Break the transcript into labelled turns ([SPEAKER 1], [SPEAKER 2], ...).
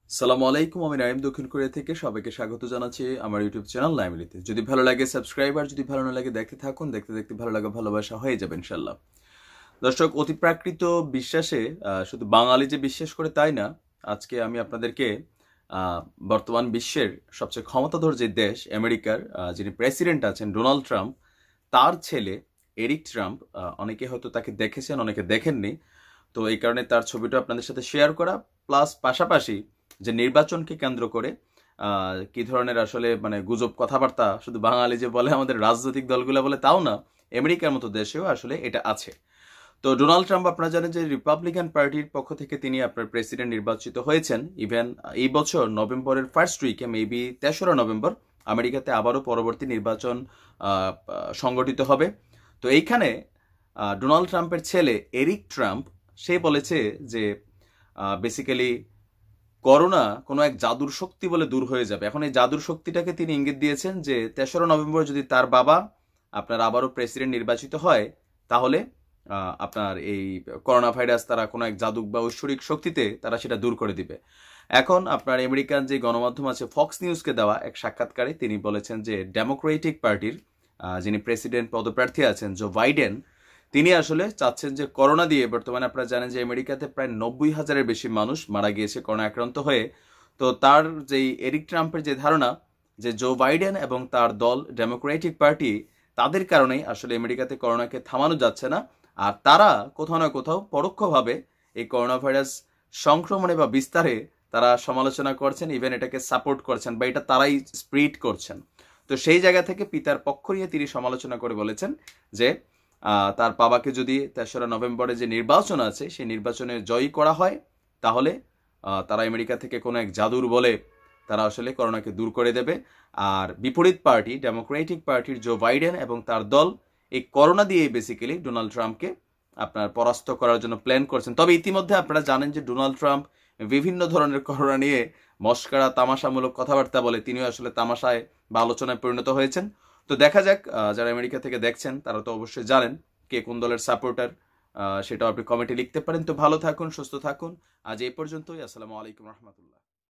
[SPEAKER 1] সালামু আলাইকুম, আমি নাইম দক্ষিণ কোরিয়া থেকে সবাইকে স্বাগত জানাচ্ছি আমার ইউটিউব চ্যানেল নাইমিলিতে। যদি ভালো লাগে সাবস্ক্রাইব, আর যদি ভালো না লাগে দেখতে থাকুন, দেখতে দেখতে ভালো লাগা ভালোবাসা হয়ে যাবে ইনশাল্লাহ। দর্শক, অতিপ্রাকৃত বিশ্বাসে শুধু বাঙালি যে বিশ্বাস করে তাই না। আজকে আমি আপনাদেরকে আহ, বর্তমান বিশ্বের সবচেয়ে ক্ষমতাধর যে দেশ আমেরিকার যিনি প্রেসিডেন্ট আছেন ডোনাল্ড ট্রাম্প, তার ছেলে এরিক ট্রাম্প, অনেকে হয়তো তাকে দেখেছেন, অনেকে দেখেননি। তো এই কারণে তার ছবিটা আপনাদের সাথে শেয়ার করা, প্লাস পাশাপাশি যে নির্বাচনকে কেন্দ্র করে কি ধরনের আসলে মানে গুজব কথাবার্তা শুধু বাঙালি যে বলে, আমাদের রাজনৈতিক দলগুলো বলে তাও না, আমেরিকার মতো দেশেও আসলে এটা আছে। তো ডোনাল্ড ট্রাম্প আপনারা জানেন যে রিপাবলিকান পার্টির পক্ষ থেকে তিনি আপনার প্রেসিডেন্ট নির্বাচিত হয়েছেন। ইভেন এই বছর নভেম্বরের ফার্স্ট উইকে, মেবি 3রা নভেম্বর, আমেরিকাতে আবারও পরবর্তী নির্বাচন সংগঠিত হবে। তো এইখানে ডোনাল্ড ট্রাম্পের ছেলে এরিক ট্রাম্প সে বলেছে যে বেসিক্যালি করোনা কোনো এক জাদুর শক্তি বলে দূর হয়ে যাবে। এখন এই জাদুর শক্তিটাকে তিনি ইঙ্গিত দিয়েছেন যে 3রা নভেম্বর যদি তার বাবা আপনার আবারও প্রেসিডেন্ট নির্বাচিত হয়, তাহলে আপনার এই করোনা ভাইরাস তারা কোনো এক জাদুক বা ঐশ্বরিক শক্তিতে তারা সেটা দূর করে দিবে। এখন আপনার আমেরিকান যে গণমাধ্যম আছে ফক্স নিউজকে দেওয়া এক সাক্ষাৎকারে তিনি বলেছেন যে ডেমোক্রেটিক পার্টির যিনি প্রেসিডেন্ট পদপ্রার্থী আছেন জো বাইডেন, তিনি আসলে চাচ্ছেন যে করোনা দিয়ে, বর্তমানে আপনারা জানেন যে আমেরিকাতে প্রায় 90,000-এর বেশি মানুষ মারা গিয়েছে করোনা আক্রান্ত হয়ে। তো তার যেই এরিক ট্রাম্পের যে ধারণা যে জো বাইডেন এবং তার দল ডেমোক্রেটিক পার্টি, তাদের কারণেই আসলে আমেরিকাতে করোনাকে থামানো যাচ্ছে না। আর তারা কোথাও না কোথাও পরোক্ষভাবে এই করোনা ভাইরাস সংক্রমণে বা বিস্তারে তারা সমালোচনা করছেন, ইভেন এটাকে সাপোর্ট করছেন বা এটা তারাই স্প্রিড করছেন। তো সেই জায়গা থেকে পিতার পক্ষ নিয়ে তিনি সমালোচনা করে বলেছেন যে তার বাবাকে যদি 3রা নভেম্বরে যে নির্বাচন আছে সেই নির্বাচনে জয়ী করা হয়, তাহলে তারা আমেরিকা থেকে কোনো এক জাদুর বলে তারা আসলে করোনাকে দূর করে দেবে। আর বিপরীত পার্টি ডেমোক্রেটিক পার্টির জো বাইডেন এবং তার দল এই করোনা দিয়ে বেসিক্যালি ডোনাল্ড ট্রাম্পকে আপনার পরাস্ত করার জন্য প্ল্যান করছেন। তবে ইতিমধ্যে আপনারা জানেন যে ডোনাল্ড ট্রাম্প বিভিন্ন ধরনের করোনা নিয়ে মস্করা তামাশামূলক কথাবার্তা বলে তিনিও আসলে তামাশায় বা আলোচনায় পরিণত হয়েছেন। তো দেখা যাক, যারা আমেরিকা থেকে দেখছেন তারা তো অবশ্যই জানেন কে কোন দলের সাপোর্টার, সেটাও আপনি কমেন্টে লিখতে পারেন। তো ভালো থাকুন, সুস্থ থাকুন। আজ এই পর্যন্তই। আসসালামু আলাইকুম রহমতুল্লাহ।